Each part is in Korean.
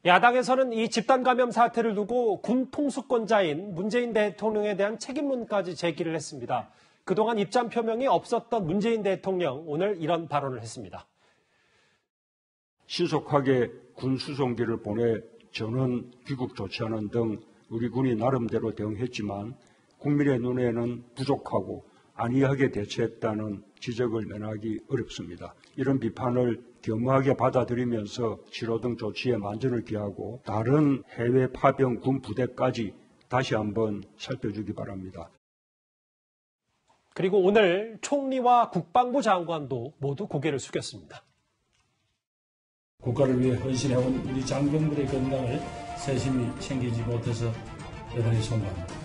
야당에서는 이 집단 감염 사태를 두고 군 통수권자인 문재인 대통령에 대한 책임론까지 제기를 했습니다. 그동안 입장 표명이 없었던 문재인 대통령, 오늘 이런 발언을 했습니다. 신속하게 군 수송기를 보내 전원 귀국 조치하는 등 우리 군이 나름대로 대응했지만 국민의 눈에는 부족하고 안이하게 대처했다는 지적을 면하기 어렵습니다. 이런 비판을 겸허하게 받아들이면서 치료 등 조치에 만전을 기하고 다른 해외 파병 군 부대까지 다시 한번 살펴주기 바랍니다. 그리고 오늘 총리와 국방부 장관도 모두 고개를 숙였습니다. 국가를 위해 헌신해온 우리 장병들의 건강을 세심히 챙기지 못해서 대단히 송구합니다.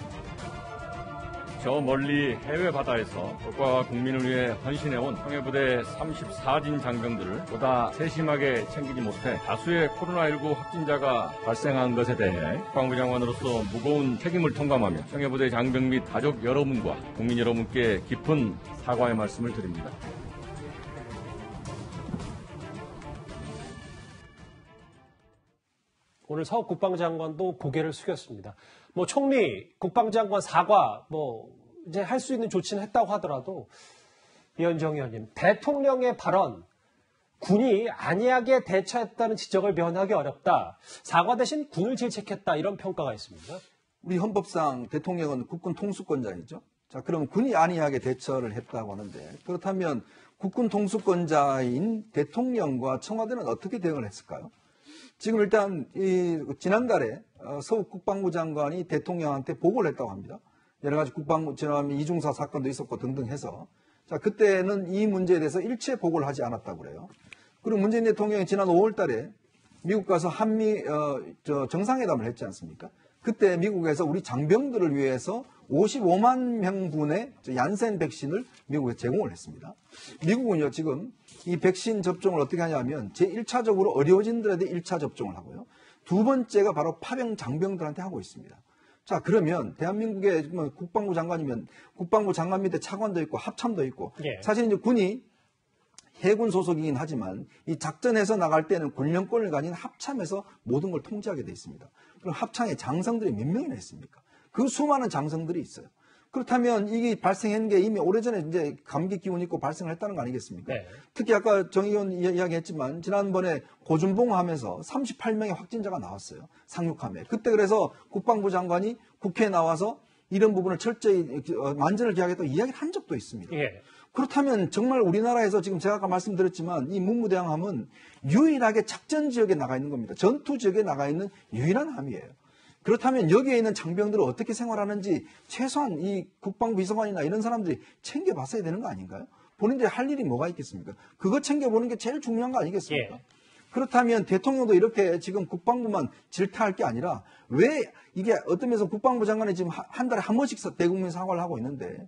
저 멀리 해외 바다에서 국가와 국민을 위해 헌신해온 청해부대 34진 장병들을 보다 세심하게 챙기지 못해 다수의 코로나19 확진자가 발생한 것에 대해 국방부 장관으로서 무거운 책임을 통감하며 청해부대 장병 및 가족 여러분과 국민 여러분께 깊은 사과의 말씀을 드립니다. 오늘 서 국방장관도 고개를 숙였습니다. 총리, 국방장관 사과, 이제 할 수 있는 조치는 했다고 하더라도, 위원정 의원님, 대통령의 발언, 군이 안이하게 대처했다는 지적을 면하기 어렵다. 사과 대신 군을 질책했다. 이런 평가가 있습니다. 우리 헌법상 대통령은 국군 통수권자이죠. 자, 그럼 군이 안이하게 대처를 했다고 하는데, 그렇다면 국군 통수권자인 대통령과 청와대는 어떻게 대응을 했을까요? 지금 일단 지난달에 서욱 국방부 장관이 대통령한테 보고를 했다고 합니다. 여러 가지 국방부 지난 이중사 사건도 있었고 등등 해서 자 그때는 이 문제에 대해서 일체 보고를 하지 않았다고 그래요. 그리고 문재인 대통령이 지난 5월달에 미국 가서 한미 정상회담을 했지 않습니까? 그때 미국에서 우리 장병들을 위해서 55만 명분의 얀센 백신을 미국에 제공을 했습니다. 미국은요 지금 이 백신 접종을 어떻게 하냐면 제1차적으로 의료진들한테 1차 접종을 하고요. 두 번째가 바로 파병 장병들한테 하고 있습니다. 자 그러면 대한민국의 국방부 장관이면 국방부 장관 밑에 차관도 있고 합참도 있고 사실 이제 군이 해군 소속이긴 하지만 이 작전에서 나갈 때는 군령권을 가진 합참에서 모든 걸 통제하게 돼 있습니다. 그럼 합참에 장성들이 몇 명이나 있습니까? 그 수많은 장성들이 있어요. 그렇다면 이게 발생한 게 이미 오래전에 이제 감기 기운이 있고 발생을 했다는 거 아니겠습니까? 네. 특히 아까 정 의원 이야기했지만 지난번에 고준봉 하면서 38명의 확진자가 나왔어요. 상륙함에. 그때 그래서 국방부 장관이 국회에 나와서 이런 부분을 철저히 만전을 기하겠다고 이야기를 한 적도 있습니다. 예. 그렇다면 정말 우리나라에서 지금 제가 아까 말씀드렸지만 이 문무대항함은 유일하게 작전 지역에 나가 있는 겁니다. 전투 지역에 나가 있는 유일한 함이에요. 그렇다면 여기에 있는 장병들은 어떻게 생활하는지 최소한 이 국방부 비서관이나 이런 사람들이 챙겨봤어야 되는 거 아닌가요? 본인들이 할 일이 뭐가 있겠습니까? 그거 챙겨보는 게 제일 중요한 거 아니겠습니까? 예. 그렇다면 대통령도 이렇게 지금 국방부만 질타할 게 아니라 왜 이게 어떤 면에서 국방부 장관이 지금 한 달에 한 번씩 대국민 사과를 하고 있는데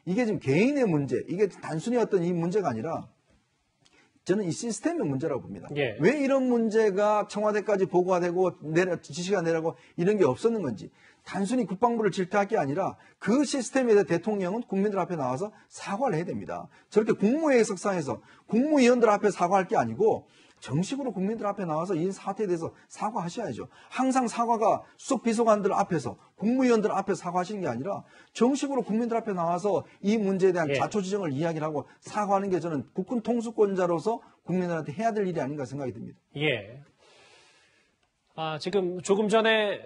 이게 지금 개인의 문제, 이게 단순히 어떤 이 문제가 아니라 저는 이 시스템의 문제라고 봅니다. 예. 왜 이런 문제가 청와대까지 보고가 되고 지시가 내려고 이런 게 없었는 건지 단순히 국방부를 질타할 게 아니라 그 시스템에 대해 대통령은 국민들 앞에 나와서 사과를 해야 됩니다. 저렇게 국무회의 석상에서 국무위원들 앞에 사과할 게 아니고 정식으로 국민들 앞에 나와서 이 사태에 대해서 사과하셔야죠. 항상 사과가 수석 비서관들 앞에서 국무위원들 앞에 사과하시는 게 아니라 정식으로 국민들 앞에 나와서 이 문제에 대한 자초지정을 이야기를 하고 사과하는 게 저는 국군 통수권자로서 국민들한테 해야 될 일이 아닌가 생각이 듭니다. 예. 지금 조금 전에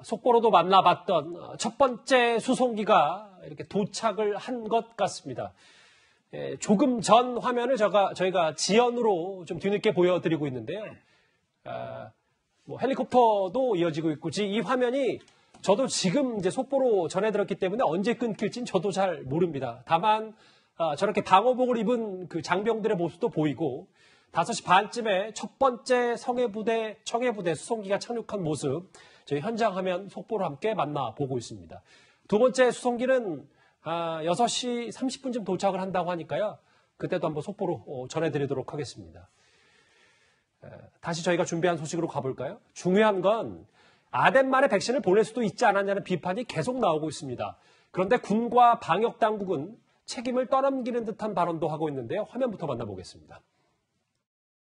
속보로도 만나봤던 첫 번째 수송기가 이렇게 도착을 한 것 같습니다. 조금 전 화면을 저희가 지연으로 좀 뒤늦게 보여드리고 있는데요. 헬리콥터도 이어지고 있고, 이 화면이 저도 지금 이제 속보로 전해들었기 때문에 언제 끊길진 저도 잘 모릅니다. 다만, 저렇게 방호복을 입은 그 장병들의 모습도 보이고, 5시 반쯤에 첫 번째 청해부대 수송기가 착륙한 모습, 저희 현장 화면 속보로 함께 만나보고 있습니다. 두 번째 수송기는 6시 30분쯤 도착을 한다고 하니까요. 그때도 한번 속보로 전해드리도록 하겠습니다. 다시 저희가 준비한 소식으로 가볼까요? 중요한 건 아덴만에 백신을 보낼 수도 있지 않았냐는 비판이 계속 나오고 있습니다. 그런데 군과 방역당국은 책임을 떠넘기는 듯한 발언도 하고 있는데요. 화면부터 만나보겠습니다.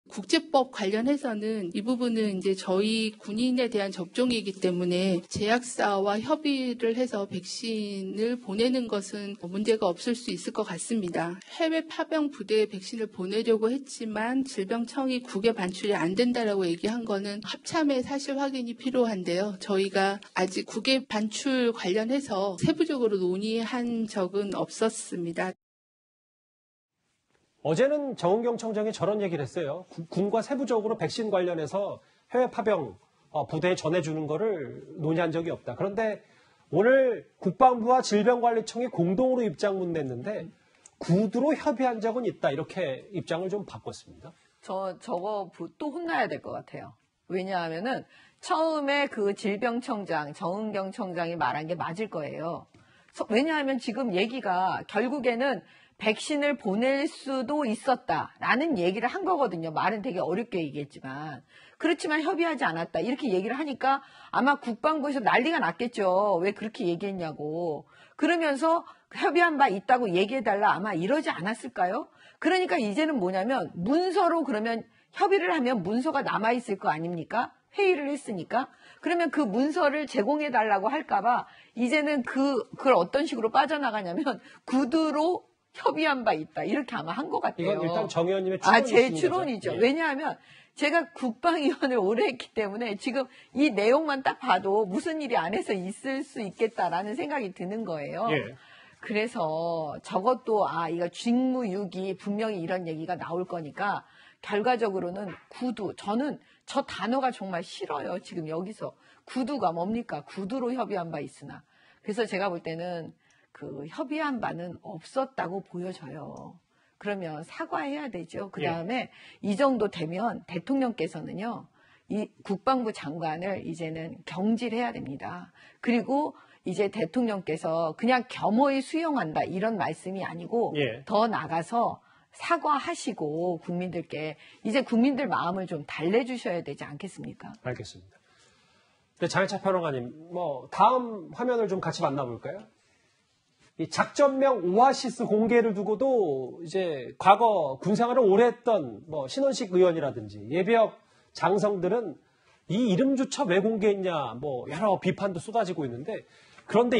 국제법 관련해서는 이 부분은 이제 저희 군인에 대한 접종이기 때문에 제약사와 협의를 해서 백신을 보내는 것은 문제가 없을 수 있을 것 같습니다. 해외 파병 부대에 백신을 보내려고 했지만 질병청이 국외 반출이 안 된다라고 얘기한 거는 합참의 사실 확인이 필요한데요. 저희가 아직 국외 반출 관련해서 세부적으로 논의한 적은 없었습니다. 어제는 정은경 청장이 저런 얘기를 했어요. 군과 세부적으로 백신 관련해서 해외 파병 부대에 전해주는 거를 논의한 적이 없다. 그런데 오늘 국방부와 질병관리청이 공동으로 입장문 냈는데 구두로 협의한 적은 있다. 이렇게 입장을 좀 바꿨습니다. 저거 또 혼나야 될 것 같아요. 왜냐하면은 처음에 그 질병청장, 정은경 청장이 말한 게 맞을 거예요. 왜냐하면 지금 얘기가 결국에는 백신을 보낼 수도 있었다라는 얘기를 한 거거든요. 말은 되게 어렵게 얘기했지만. 그렇지만 협의하지 않았다. 이렇게 얘기를 하니까 아마 국방부에서 난리가 났겠죠. 왜 그렇게 얘기했냐고. 그러면서 협의한 바 있다고 얘기해달라. 아마 이러지 않았을까요? 그러니까 이제는 뭐냐면 문서로 그러면 협의를 하면 문서가 남아있을 거 아닙니까? 회의를 했으니까. 그러면 그 문서를 제공해달라고 할까봐 이제는 그걸 어떤 식으로 빠져나가냐면 구두로 협의한 바 있다. 이렇게 아마 한 것 같아요. 이건 일단 정 의원님의 추론이죠. 제 추론이죠. 예. 왜냐하면 제가 국방위원을 오래 했기 때문에 지금 이 내용만 딱 봐도 무슨 일이 안에서 있을 수 있겠다라는 생각이 드는 거예요. 예. 그래서 저것도 이거 직무유기 분명히 이런 얘기가 나올 거니까 결과적으로는 구두. 저는 저 단어가 정말 싫어요. 지금 여기서. 구두가 뭡니까? 구두로 협의한 바 있으나. 그래서 제가 볼 때는 그 협의한 바는 없었다고 보여져요. 그러면 사과해야 되죠. 그 다음에 이 정도 되면 대통령께서는요, 이 국방부 장관을 이제는 경질해야 됩니다. 그리고 이제 대통령께서 그냥 겸허히 수용한다 이런 말씀이 아니고 더 나가서 사과하시고 국민들께 이제 국민들 마음을 좀 달래주셔야 되지 않겠습니까? 알겠습니다. 장혜찬 평론가님, 다음 화면을 좀 같이 만나볼까요? 이 작전명 오아시스 공개를 두고도 이제 과거 군생활을 오래 했던 신원식 의원이라든지 예비역 장성들은 이 이름조차 왜 공개했냐 여러 비판도 쏟아지고 있는데 그런데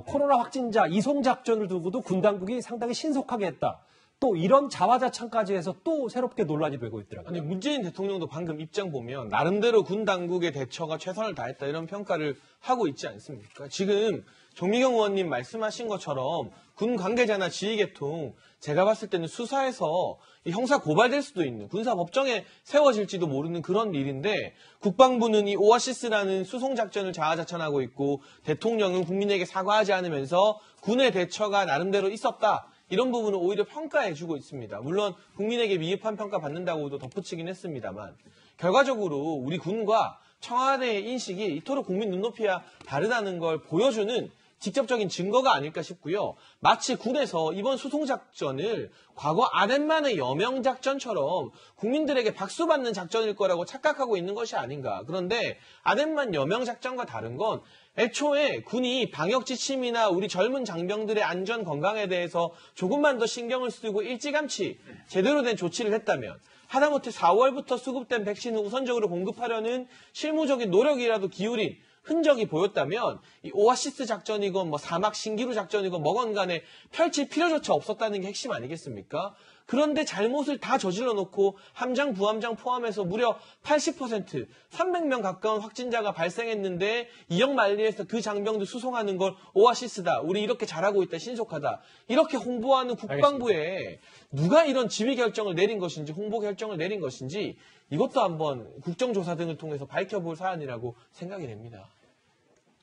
코로나 확진자 이송 작전을 두고도 군 당국이 상당히 신속하게 했다. 또 이런 자화자찬까지 해서 또 새롭게 논란이 되고 있더라고요. 아니 문재인 대통령도 방금 입장 보면 나름대로 군 당국의 대처가 최선을 다했다 이런 평가를 하고 있지 않습니까? 지금 정미경 의원님 말씀하신 것처럼 군 관계자나 지휘계통 제가 봤을 때는 수사에서 형사 고발될 수도 있는 군사법정에 세워질지도 모르는 그런 일인데 국방부는 이 오아시스라는 수송작전을 자화자찬하고 있고 대통령은 국민에게 사과하지 않으면서 군의 대처가 나름대로 있었다. 이런 부분을 오히려 평가해주고 있습니다. 물론 국민에게 미흡한 평가 받는다고도 덧붙이긴 했습니다만 결과적으로 우리 군과 청와대의 인식이 이토록 국민 눈높이와 다르다는 걸 보여주는 직접적인 증거가 아닐까 싶고요. 마치 군에서 이번 수송작전을 과거 아덴만의 여명작전처럼 국민들에게 박수받는 작전일 거라고 착각하고 있는 것이 아닌가. 그런데 아덴만 여명작전과 다른 건 애초에 군이 방역 지침이나 우리 젊은 장병들의 안전 건강에 대해서 조금만 더 신경을 쓰고 일찌감치 제대로 된 조치를 했다면 하다못해 4월부터 수급된 백신을 우선적으로 공급하려는 실무적인 노력이라도 기울인 흔적이 보였다면 이 오아시스 작전이건 사막 신기루 작전이건 뭐건 간에 펼칠 필요조차 없었다는 게 핵심 아니겠습니까? 그런데 잘못을 다 저질러 놓고 함장, 부함장 포함해서 무려 80%, 300명 가까운 확진자가 발생했는데 이역 만리에서 그 장병들 수송하는 걸 오아시스다. 우리 이렇게 잘하고 있다. 신속하다. 이렇게 홍보하는 국방부에 누가 이런 지휘 결정을 내린 것인지 홍보 결정을 내린 것인지 이것도 한번 국정조사 등을 통해서 밝혀볼 사안이라고 생각이 됩니다.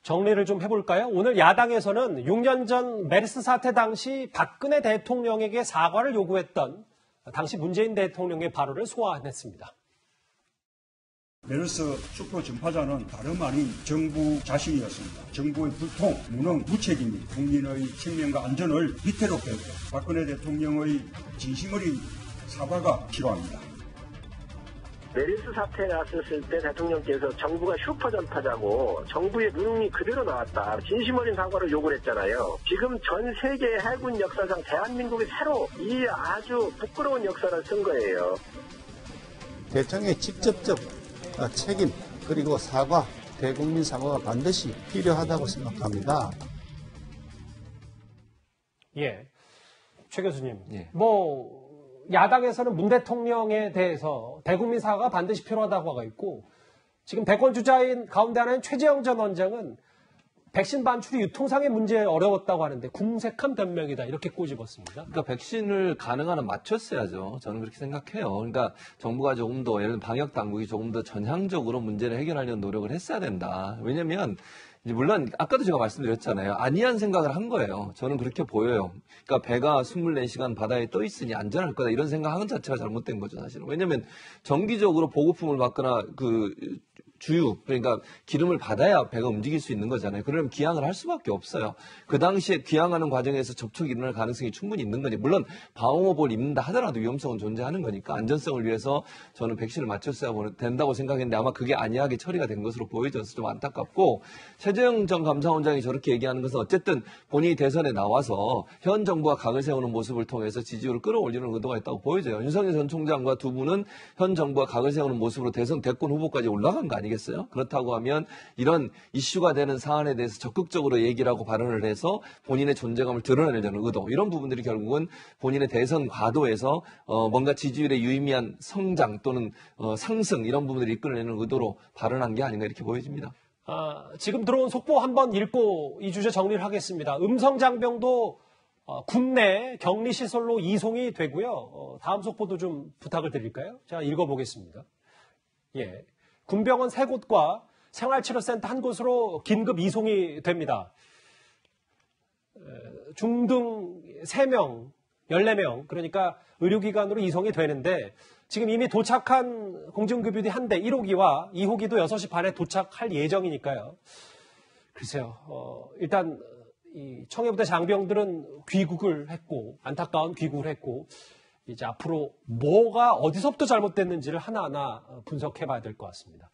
정리를 좀 해볼까요? 오늘 야당에서는 6년 전 메르스 사태 당시 박근혜 대통령에게 사과를 요구했던 당시 문재인 대통령의 발언을 소환했습니다. 메르스 슈퍼 전파자는 다름 아닌 정부 자신이었습니다. 정부의 불통, 무능, 무책임이 국민의 생명과 안전을 위태롭게 했고 박근혜 대통령의 진심 어린 사과가 필요합니다. 메르스 사태 났었을 때 대통령께서 정부가 슈퍼 전파자고 정부의 무능이 그대로 나왔다. 진심 어린 사과를 요구를 했잖아요. 지금 전 세계 해군 역사상 대한민국이 새로 이 아주 부끄러운 역사를 쓴 거예요. 대통령의 직접적 책임 그리고 사과, 대국민 사과가 반드시 필요하다고 생각합니다. 예. 최 교수님. 예. 야당에서는 문 대통령에 대해서 대국민 사과가 반드시 필요하다고 하고 있고, 지금 대권 주자인 가운데 하나인 최재형 전 원장은 백신 반출이 유통상의 문제에 어려웠다고 하는데 궁색한 변명이다 이렇게 꼬집었습니다. 그러니까 백신을 가능한 한 맞췄어야죠. 저는 그렇게 생각해요. 그러니까 정부가 조금 더 예를 들면 방역 당국이 조금 더 전향적으로 문제를 해결하려는 노력을 했어야 된다. 왜냐하면 이제 물론 아까도 제가 말씀드렸잖아요. 안이한 생각을 한 거예요. 저는 그렇게 보여요. 그러니까 배가 24시간 바다에 떠 있으니 안전할 거다 이런 생각하는 자체가 잘못된 거죠, 사실은. 왜냐하면 정기적으로 보급품을 받거나 주유, 그러니까 기름을 받아야 배가 움직일 수 있는 거잖아요. 그러면 기항을 할 수밖에 없어요. 그 당시에 기항하는 과정에서 접촉이 일어날 가능성이 충분히 있는 거니. 물론 방호복을 입는다 하더라도 위험성은 존재하는 거니까 안전성을 위해서 저는 백신을 맞췄어야 된다고 생각했는데 아마 그게 안이하게 처리가 된 것으로 보여져서 좀 안타깝고, 최재형 전 감사원장이 저렇게 얘기하는 것은 어쨌든 본인이 대선에 나와서 현 정부가 각을 세우는 모습을 통해서 지지율을 끌어올리는 의도가 있다고 보여져요. 윤석열 전 총장과 두 분은 현 정부가 각을 세우는 모습으로 대선 대권 후보까지 올라간 거 아니겠어요? 그렇다고 하면 이런 이슈가 되는 사안에 대해서 적극적으로 얘기를 하고 발언을 해서 본인의 존재감을 드러내려는 의도, 이런 부분들이 결국은 본인의 대선 과도에서 뭔가 지지율의 유의미한 성장 또는 상승, 이런 부분들을 이끌어내는 의도로 발언한 게 아닌가 이렇게 보여집니다. 지금 들어온 속보 한번 읽고 이 주제 정리를 하겠습니다. 음성장병도 국내 격리시설로 이송이 되고요. 다음 속보도 좀 부탁을 드릴까요? 제가 읽어보겠습니다. 예. 군병원 3곳과 생활치료센터 1곳으로 긴급 이송이 됩니다. 중등 3명, 14명, 그러니까 의료기관으로 이송이 되는데, 지금 이미 도착한 공중급유기 1대 1호기와 2호기도 6시 반에 도착할 예정이니까요. 글쎄요, 일단 이 청해부대 장병들은 귀국을 했고, 안타까운 귀국을 했고, 이제 앞으로 뭐가 어디서부터 잘못됐는지를 하나하나 분석해 봐야 될 것 같습니다.